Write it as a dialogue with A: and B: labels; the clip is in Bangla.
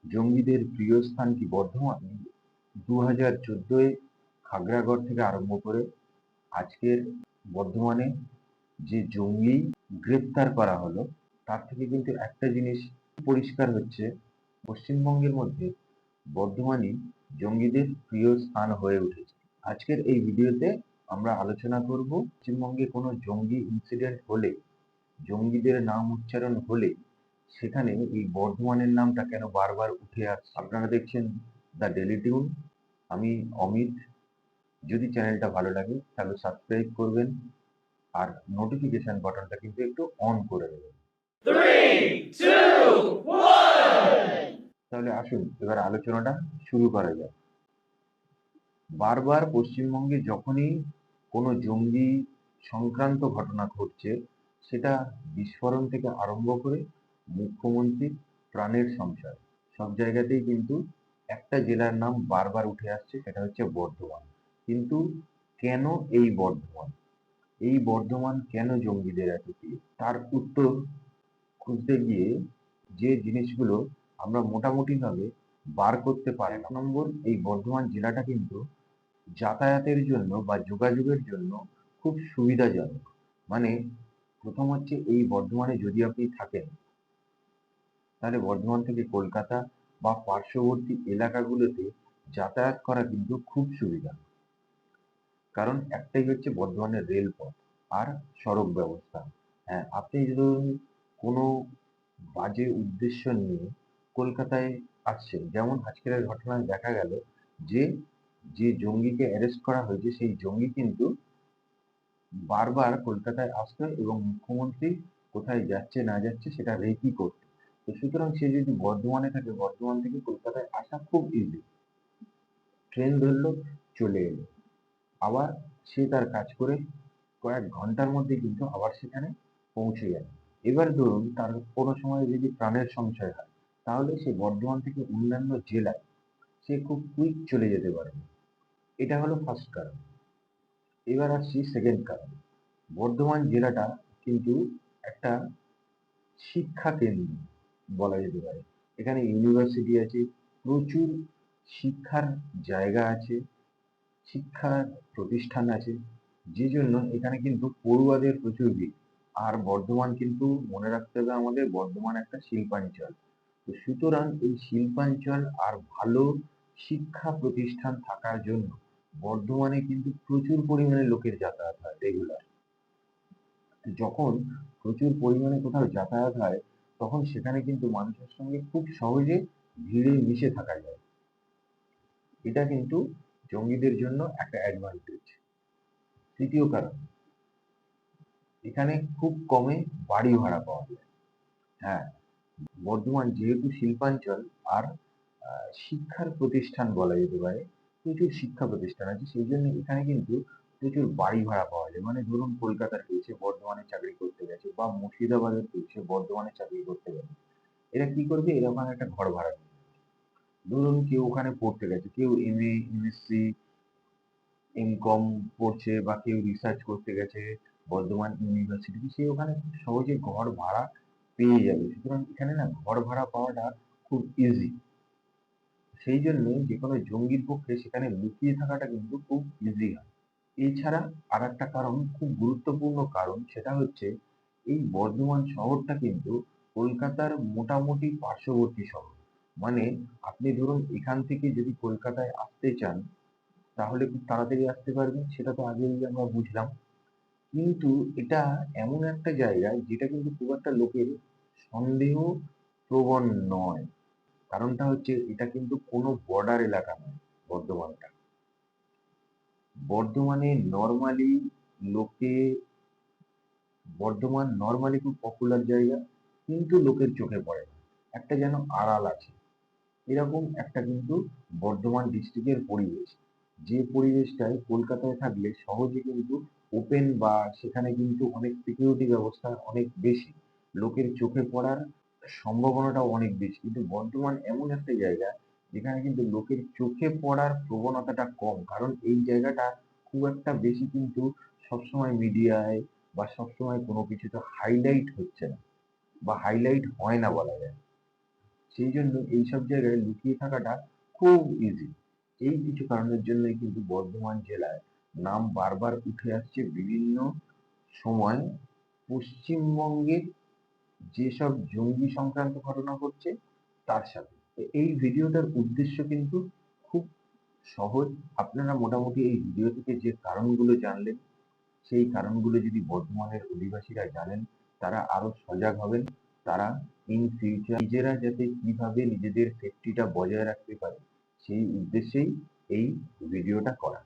A: জঙ্গিদের প্রিয় স্থান কি বর্ধমান? 2014-এ খাগড়াগড় থেকে আরম্ভ করে আজকের বর্ধমানে যে জঙ্গি গ্রেপ্তার করা হলো, তার থেকে কিন্তু একটা জিনিস পরিষ্কার হচ্ছে, পশ্চিমবঙ্গের মধ্যে বর্ধমানই জঙ্গিদের প্রিয় স্থান হয়ে উঠেছে। আজকের এই ভিডিওতে আমরা আলোচনা করব পশ্চিমবঙ্গে কোনো জঙ্গি ইনসিডেন্ট হলে, জঙ্গিদের নাম উচ্চারণ হলে সেখানে এই বর্ধমানের নামটা কেন বারবার উঠে আসছে। আপনারা দেখছেন দ্য ডেলি টিউন, আমি অমিত। যদি চ্যানেলটা ভালো লাগে তাহলে সাবস্ক্রাইব করবেন আর নোটিফিকেশন বাটনটা কিন্তু একটু অন করে দেবেন।
B: 3, 2, 1!
A: তাহলে আসুন এবার আলোচনাটা শুরু করা যাক। বারবার পশ্চিমবঙ্গে যখনই কোনো জঙ্গি সংক্রান্ত ঘটনা ঘটছে, সেটা বিস্ফোরণ থেকে আরম্ভ করে মুখ্যমন্ত্রীর প্রাণের সংশয়, সব জায়গাতেই কিন্তু একটা জেলার নাম বারবার উঠে আসছে, সেটা হচ্ছে বর্ধমান। কিন্তু কেন এই বর্ধমান? এই বর্ধমান কেন জঙ্গিদের এত প্রিয়? তার উত্তর খুঁজতে গিয়ে যে জিনিসগুলো আমরা মোটামুটিভাবে বার করতে পারি। 1 নম্বর, এই বর্ধমান জেলাটা কিন্তু যাতায়াতের জন্য বা যোগাযোগের জন্য খুব সুবিধাজনক। মানে প্রথম হচ্ছে, এই বর্ধমানে যদি আপনি থাকেন তাহলে বর্ধমান থেকে কলকাতা বা পার্শ্ববর্তী এলাকাগুলোতে যাতায়াত করা কিন্তু খুব সুবিধা। কারণ একটাই হচ্ছে বর্ধমানের রেলপথ আর সড়ক ব্যবস্থা। হ্যাঁ, আপনি ধরুন কোনো বাজে উদ্দেশ্য নিয়ে কলকাতায় আসছেন, যেমন আজকের ঘটনায় দেখা গেল যে যে জঙ্গিকে অ্যারেস্ট করা হয়েছে সেই জঙ্গি কিন্তু বারবার কলকাতায় আসতো এবং মুখ্যমন্ত্রী কোথায় যাচ্ছে না যাচ্ছে সেটা রেকি করতো। তো সুতরাং সে যদি বর্ধমানে থাকে, বর্ধমান থেকে কলকাতায় আসা খুব ইজি। ট্রেন ধরলো, চলে এলো, আবার সে তার কাজ করে কয়েক ঘন্টার মধ্যে কিন্তু আবার সেখানে পৌঁছে গেল। এবার ধরুন তার কোনো সময় যদি প্রাণের সংশয় হয়, তাহলে সে বর্ধমান থেকে অন্যান্য জেলায় সে খুব কুইক চলে যেতে পারবে। এটা হলো ফার্স্ট কারণ। এবার আসছি সেকেন্ড কারণ। বর্ধমান জেলাটা কিন্তু একটা শিক্ষা কেন্দ্র বলা যেতে পারে। এখানে ইউনিভার্সিটি আছে, প্রচুর শিক্ষার জায়গা আছে, শিক্ষার প্রতিষ্ঠান আছে, যে জন্য এখানে কিন্তু পড়ুয়াদের প্রচুর ভিড়। আর বর্ধমান কিন্তু মনে রাখতে হবে আমাদের, বর্ধমান একটা শিল্পাঞ্চল। তো সুতরাং এই শিল্পাঞ্চল আর ভালো শিক্ষা প্রতিষ্ঠান থাকার জন্য বর্ধমানে কিন্তু প্রচুর পরিমাণে লোকের যাতায়াত হয় রেগুলার। যখন প্রচুর পরিমাণে কোথাও যাতায়াত হয়, তখন সেখানে কিন্তু মানুষের সঙ্গে খুব সহজে ভিড়ে মিশে থাকা যায়। এটা কিন্তু জঙ্গিদের জন্য একটা অ্যাডভান্টেজ। তৃতীয় কারণ, এখানে খুব কমে বাড়ি ভাড়া পাওয়া যায়। হ্যাঁ, বর্ধমান যেহেতু শিল্পাঞ্চল আর শিক্ষার প্রতিষ্ঠান বলা যেতে পারে, প্রচুর শিক্ষা প্রতিষ্ঠান আছে, সেই জন্য এখানে কিন্তু প্রচুর বাড়ি ভাড়া পাওয়া যায়। মানে ধরুন কলকাতার কেউ সে বর্ধমানে চাকরি করতে গেছে, বা মুর্শিদাবাদের কেউ সে বর্ধমানে চাকরি করতে গেছে, এরা কি করবে, এরকম একটা ঘর ভাড়া নেবে। ধরুন কেউ ওখানে পড়তে গেছে, কেউ এমএ, এমএসসি, এমকম পড়ছে, বা কেউ রিসার্চ করতে গেছে বর্ধমান ইউনিভার্সিটিতে, সে ওখানে খুব সহজে ঘর ভাড়া পেয়ে যাবে। সুতরাং এখানে না ঘর ভাড়া পাওয়াটা খুব ইজি। সেই জন্য যে কোনো জঙ্গির পক্ষে সেখানে লুকিয়ে থাকাটা কিন্তু খুব ইজি হয়। এছাড়া আর একটা কারণ, খুব গুরুত্বপূর্ণ কারণ, সেটা হচ্ছে এই বর্ধমান শহরটা কিন্তু কলকাতার মোটামুটি পার্শ্ববর্তী শহর। মানে আপনি ধরুন এখান থেকে যদি কলকাতায় আসতে চান, তাহলে খুব তাড়াতাড়ি আসতে পারবেন, সেটা তো আগেই আমরা বুঝলাম। কিন্তু এটা এমন একটা জায়গা যেটা কিন্তু খুব একটা লোকের সন্দেহ প্রবণ নয়। কারণটা হচ্ছে এটা কিন্তু কোনো বর্ডার এলাকা নয়। বর্ধমানটা, বর্ধমানে নর্মালি লোকে, বর্ধমান নর্মালি খুব পপুলার জায়গা, কিন্তু লোকের চোখে পড়ে না, একটা যেন আড়াল আছে। এরকম একটা কিন্তু বর্ধমান ডিস্ট্রিক্টের পরিবেশ, যে পরিবেশটায় কলকাতায় থাকলে সহজে কিন্তু ওপেন, বা সেখানে কিন্তু অনেক সিকিউরিটি ব্যবস্থা অনেক বেশি, লোকের চোখে পড়ার সম্ভাবনাটাও অনেক বেশি। কিন্তু বর্ধমান এমন একটা জায়গা যেখানে কিন্তু লোকের চোখে পড়ার প্রবণতাটা কম, কারণ এই জায়গাটা খুব একটা বেশি কিন্তু সবসময় মিডিয়ায় বা সবসময় কোনো কিছুতে হাইলাইট হচ্ছে না, বা হাইলাইট হয় না বলা যায়। সেই জন্য এইসব জায়গায় লুকিয়ে থাকাটা খুব ইজি। এই কিছু কারণের জন্যই কিন্তু বর্ধমান জেলায় নাম বারবার উঠে আসছে বিভিন্ন সময়। পশ্চিমবঙ্গের যেসব জঙ্গি সংক্রান্ত ঘটনা ঘটছে তার সাথে এই ভিডিওটার উদ্দেশ্য কিন্তু খুব সহজ। আপনারা মোটামুটি এই ভিডিও থেকে যে কারণগুলো জানলেন, সেই কারণগুলো যদি বর্ধমানের অধিবাসীরা জানেন, তারা আরো সজাগ হবেন। তারা ইন ফিউচার নিজেরা যাতে কিভাবে নিজেদের সেফটিটা বজায় রাখতে পারে সেই উদ্দেশ্যেই এই ভিডিওটা করা।